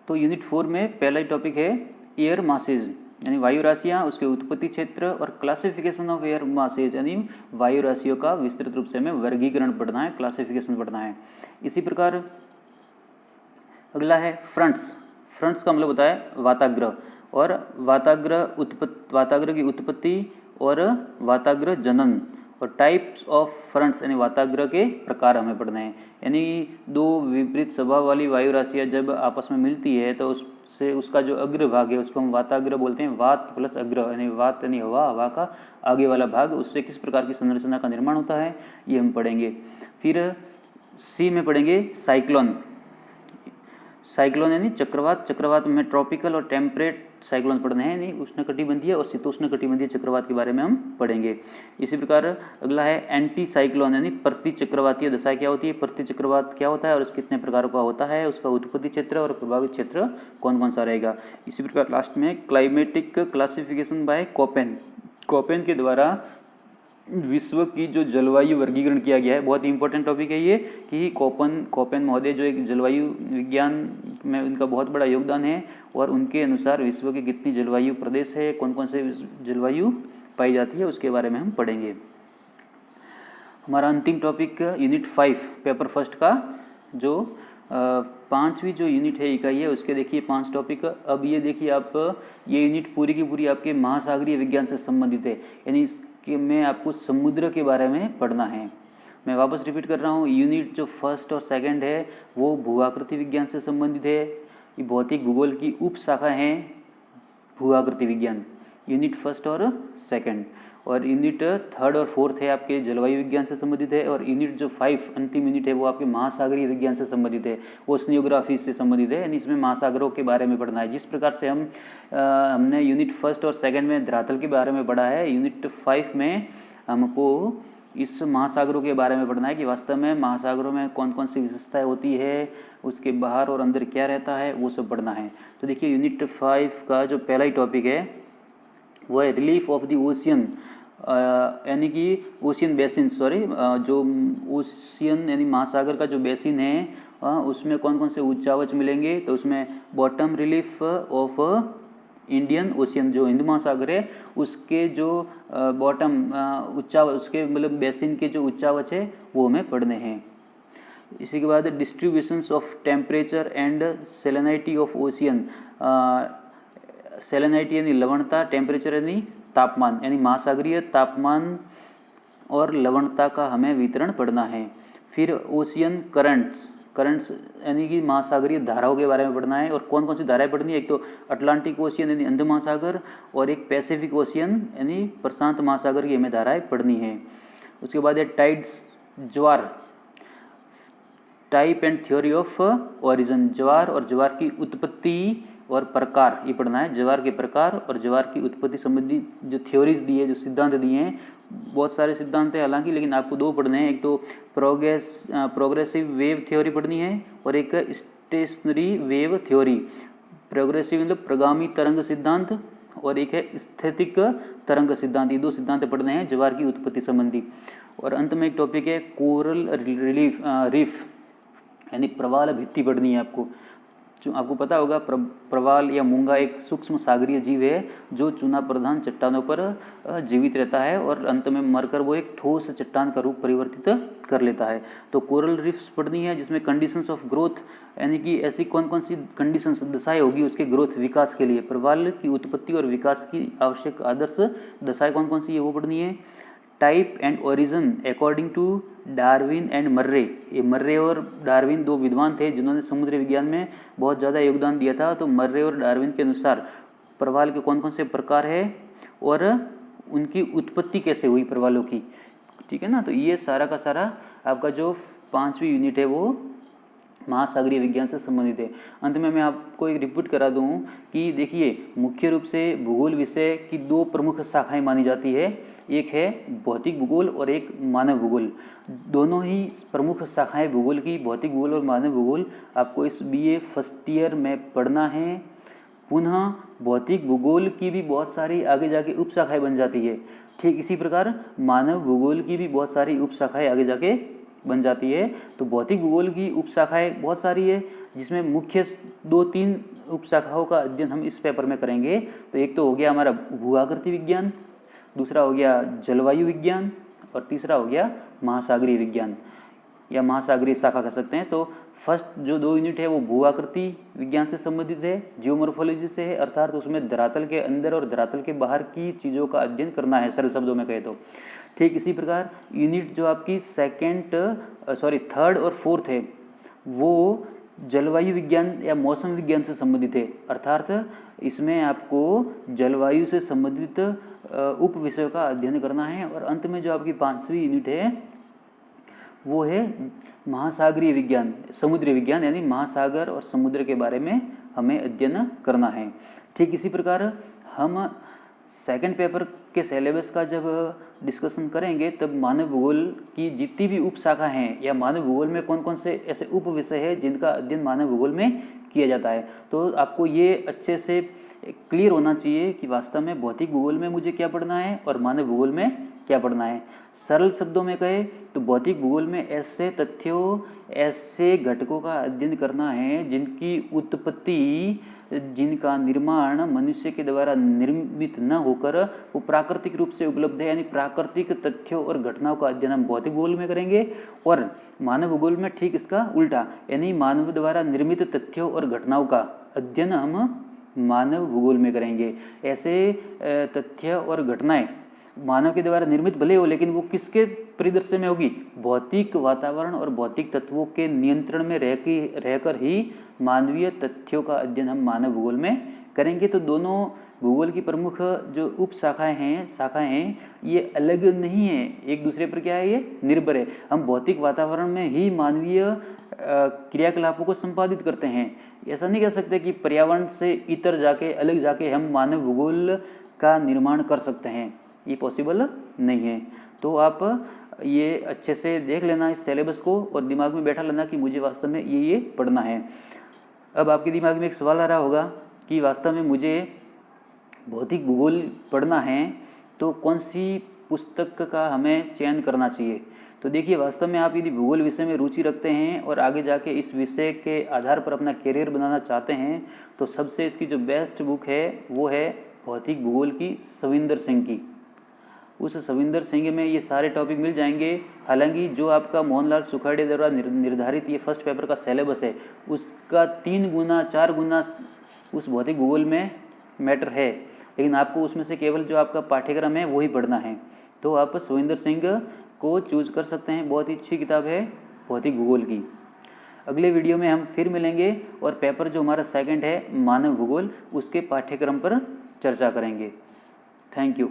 तो यूनिट 4 में पहला ही टॉपिक है एयर मासेज यानी वायु राशियाँ, उसके उत्पत्ति क्षेत्र और क्लासिफिकेशन ऑफ एयर मासेज यानी वायु राशियों का विस्तृत रूप से हमें वर्गीकरण पढ़ना है, क्लासिफिकेशन पढ़ना है। इसी प्रकार अगला है फ्रंट्स। फ्रंट्स का मतलब होता है वाताग्र, और वाताग्र की उत्पत्ति और वाताग्र जनन और टाइप्स ऑफ फ्रंट्स यानी वाताग्र के प्रकार हमें पढ़ने हैं। यानी दो विपरीत स्वभाव वाली वायु राशियाँ जब आपस में मिलती है तो उससे उसका जो अग्र भाग है उसको हम वाताग्र बोलते हैं। वात प्लस अग्र यानी वात यानी हवा, हवा का आगे वाला भाग, उससे किस प्रकार की संरचना का निर्माण होता है ये हम पढ़ेंगे। फिर सी में पढ़ेंगे साइक्लोन। साइक्लोन यानी चक्रवात। चक्रवात में ट्रॉपिकल और टेम्परेट साइक्लोन पढ़ने हैं, यानी उष्णकटिबंधीय और शीतोष्णकटिबंधीय चक्रवात के बारे में हम पढ़ेंगे। इसी प्रकार अगला है एंटी साइक्लोन यानी प्रति चक्रवातीय दशा क्या होती है, प्रति चक्रवात क्या होता है और कितने प्रकार का होता है, उसका उत्पत्ति क्षेत्र और प्रभावित क्षेत्र कौन कौन सा रहेगा। इसी प्रकार लास्ट में climatic classification bye Koppen. Koppen के द्वारा विश्व की जो जलवायु वर्गीकरण किया गया है, बहुत ही इंपॉर्टेंट टॉपिक है ये कि कोपेन महोदय जो एक जलवायु विज्ञान में उनका बहुत बड़ा योगदान है और उनके अनुसार विश्व की कितनी जलवायु प्रदेश है, कौन कौन से जलवायु पाई जाती है, उसके बारे में हम पढ़ेंगे। हमारा अंतिम टॉपिक यूनिट 5 पेपर फर्स्ट का जो पांचवी जो यूनिट है इकाई है, उसके देखिए 5 टॉपिक। अब ये देखिए आप, ये यूनिट पूरी की पूरी आपके महासागरीय विज्ञान से संबंधित है, यानी कि मैं आपको समुद्र के बारे में पढ़ना है। मैं वापस रिपीट कर रहा हूँ, यूनिट जो फर्स्ट और सेकंड है वो भूआकृति विज्ञान से संबंधित है। ये भौतिक भूगोल की उप शाखा हैं भूआकृति विज्ञान, यूनिट फर्स्ट और सेकंड। और यूनिट थर्ड और फोर्थ है आपके जलवायु विज्ञान से संबंधित है। और यूनिट जो 5 अंतिम यूनिट है वो आपके महासागरीय विज्ञान से संबंधित है, ओशनियोग्राफी से संबंधित है, यानी इसमें महासागरों के बारे में पढ़ना है। जिस प्रकार से हमने यूनिट फर्स्ट और सेकंड में धरातल के बारे में पढ़ा है, यूनिट 5 में हमको इस महासागरों के बारे में पढ़ना है कि वास्तव में महासागरों में कौन कौन सी विशेषताएं होती है, उसके बाहर और अंदर क्या रहता है, वो सब पढ़ना है। तो देखिए यूनिट 5 का जो पहला ही टॉपिक है वो है रिलीफ ऑफ द ओशियन, यानी कि ओशियन बेसिन, जो ओशियन यानी महासागर का जो बेसिन है उसमें कौन कौन से उच्चावच मिलेंगे। तो उसमें bottom relief of Indian ocean, जो हिंद महासागर है उसके जो बॉटम उच्चावच, उसके मतलब बेसिन के जो उच्चावच है वो हमें पढ़ने हैं। इसी के बाद distributions of temperature and salinity of ocean. Salinity यानी लवणता, टेम्परेचर यानी तापमान, यानी महासागरीय तापमान और लवणता का हमें वितरण पढ़ना है। फिर ओशियन करंट्स, करंट्स यानी कि महासागरीय धाराओं के बारे में पढ़ना है। और कौन कौन सी धाराएं पढ़नी है, एक तो अटलांटिक ओशियन यानी अंध महासागर और एक पैसिफिक ओशियन यानी प्रशांत महासागर की हमें धाराएं पढ़नी है। उसके बाद है टाइड्स, ज्वार, type and theory of origin, ज्वार और ज्वार की उत्पत्ति और प्रकार ये पढ़ना है। ज्वार के प्रकार और ज्वार की उत्पत्ति संबंधी जो थ्योरीज दी है, जो सिद्धांत दिए हैं, बहुत सारे सिद्धांत हैं हालांकि, लेकिन आपको 2 पढ़ने हैं। एक तो प्रोग्रेसिव वेव थ्योरी पढ़नी है और एक स्टेशनरी वेव थ्योरी। प्रोग्रेसिव मतलब प्रगामी तरंग सिद्धांत और एक है स्थैतिक तरंग सिद्धांत। ये 2 सिद्धांत पढ़ने हैं ज्वार की उत्पत्ति संबंधी। और अंत में एक टॉपिक है कोरल रीफ यानी प्रवाल भित्ति पढ़नी है आपको। जो आपको पता होगा प्रवाल या मूंगा एक सूक्ष्म सागरीय जीव है जो चूना प्रधान चट्टानों पर जीवित रहता है और अंत में मरकर वो एक ठोस चट्टान का रूप परिवर्तित कर लेता है। तो कोरल रीफ्स पढ़नी है जिसमें कंडीशंस ऑफ ग्रोथ यानी कि ऐसी कौन कौन सी कंडीशंस दशाएं होगी उसके ग्रोथ विकास के लिए, प्रवाल की उत्पत्ति और विकास की आवश्यक आदर्श दशाएं कौन कौन सी है वो पढ़नी है। Type and origin according to Darwin and Murray, ये मर्रे और डार्विन 2 विद्वान थे जिन्होंने समुद्री विज्ञान में बहुत ज़्यादा योगदान दिया था। तो मर्रे और डार्विन के अनुसार प्रवाल के कौन कौन से प्रकार है और उनकी उत्पत्ति कैसे हुई प्रवालों की, ठीक है ना। तो ये सारा का सारा आपका जो 5वीं यूनिट है वो महासागरीय विज्ञान से संबंधित है। अंत में मैं आपको एक रिपीट करा दूं कि देखिए मुख्य रूप से भूगोल विषय की 2 प्रमुख शाखाएं मानी जाती है, एक है भौतिक भूगोल और एक मानव भूगोल। दोनों ही प्रमुख शाखाएं भूगोल की, भौतिक भूगोल और मानव भूगोल, आपको इस BA फर्स्ट ईयर में पढ़ना है। पुनः भौतिक भूगोल की भी बहुत सारी आगे जाके उप शाखाएं बन जाती है, ठीक इसी प्रकार मानव भूगोल की भी बहुत सारी उप शाखाएं आगे जाके बन जाती है। तो भौतिक भूगोल की उप शाखाएं बहुत सारी है, जिसमें मुख्य 2-3 उपशाखाओं का अध्ययन हम इस पेपर में करेंगे। तो एक तो हो गया हमारा भू-आकृति विज्ञान, दूसरा हो गया जलवायु विज्ञान और तीसरा हो गया महासागरीय विज्ञान या महासागरीय शाखा कह सकते हैं। तो फर्स्ट जो 2 यूनिट है वो भू-आकृति विज्ञान से संबंधित है, जियोमॉर्फोलॉजी से है, अर्थात उसमें धरातल के अंदर और धरातल के बाहर की चीज़ों का अध्ययन करना है, सरल शब्दों में कहे तो। ठीक इसी प्रकार यूनिट जो आपकी थर्ड और फोर्थ है वो जलवायु विज्ञान या मौसम विज्ञान से संबंधित है, अर्थात इसमें आपको जलवायु से संबंधित उप विषयों का अध्ययन करना है। और अंत में जो आपकी 5वीं यूनिट है वो है महासागरीय विज्ञान, समुद्री विज्ञान, यानी महासागर और समुद्र के बारे में हमें अध्ययन करना है। ठीक इसी प्रकार हम सेकंड पेपर के सिलेबस का जब डिस्कशन करेंगे तब मानव भूगोल की जितनी भी उप शाखा हैं या मानव भूगोल में कौन कौन से ऐसे उप विषय हैं जिनका अध्ययन मानव भूगोल में किया जाता है, तो आपको ये अच्छे से क्लियर होना चाहिए कि वास्तव में भौतिक भूगोल में मुझे क्या पढ़ना है और मानव भूगोल में क्या पढ़ना है। सरल शब्दों में कहे तो भौतिक भूगोल में ऐसे तथ्यों, ऐसे घटकों का अध्ययन करना है जिनकी उत्पत्ति, जिनका निर्माण मनुष्य के द्वारा निर्मित न होकर वो प्राकृतिक रूप से उपलब्ध है, यानी प्राकृतिक तथ्यों और घटनाओं का अध्ययन हम भौतिक भूगोल में करेंगे। और मानव भूगोल में ठीक इसका उल्टा, यानी मानव द्वारा निर्मित तथ्यों और घटनाओं का अध्ययन हम मानव भूगोल में करेंगे। ऐसे तथ्य और घटनाएं मानव के द्वारा निर्मित भले हो, लेकिन वो किसके परिदृश्य में होगी? भौतिक वातावरण और भौतिक तत्वों के नियंत्रण में रहकर ही मानवीय तथ्यों का अध्ययन हम मानव भूगोल में करेंगे। तो दोनों भूगोल की प्रमुख जो उप शाखाएं हैं ये अलग नहीं है, एक दूसरे पर क्या है, ये निर्भर है। हम भौतिक वातावरण में ही मानवीय क्रियाकलापों को संपादित करते हैं। ऐसा नहीं कह सकते कि पर्यावरण से इतर जाके, अलग जाके हम मानव भूगोल का निर्माण कर सकते हैं, ये पॉसिबल नहीं है। तो आप ये अच्छे से देख लेना इस सिलेबस को और दिमाग में बैठा लेना कि मुझे वास्तव में ये पढ़ना है। अब आपके दिमाग में एक सवाल आ रहा होगा कि वास्तव में मुझे भौतिक भूगोल पढ़ना है तो कौन सी पुस्तक का हमें चयन करना चाहिए। तो देखिए, वास्तव में आप यदि भूगोल विषय में रुचि रखते हैं और आगे जाके इस विषय के आधार पर अपना करियर बनाना चाहते हैं तो सबसे इसकी जो बेस्ट बुक है वो है भौतिक भूगोल की सविंदर सिंह की। उस सविंदर सिंह में ये सारे टॉपिक मिल जाएंगे। हालांकि जो आपका मोहनलाल सुखाड़े द्वारा निर्धारित ये फर्स्ट पेपर का सिलेबस है उसका 3 गुना 4 गुना उस भौतिक भूगोल में मैटर है, लेकिन आपको उसमें से केवल जो आपका पाठ्यक्रम है वो ही पढ़ना है। तो आप सविंदर सिंह को चूज कर सकते हैं, बहुत ही अच्छी किताब है भौतिक भूगोल की। अगले वीडियो में हम फिर मिलेंगे और पेपर जो हमारा सेकंड है मानव भूगोल, उसके पाठ्यक्रम पर चर्चा करेंगे। Thank you.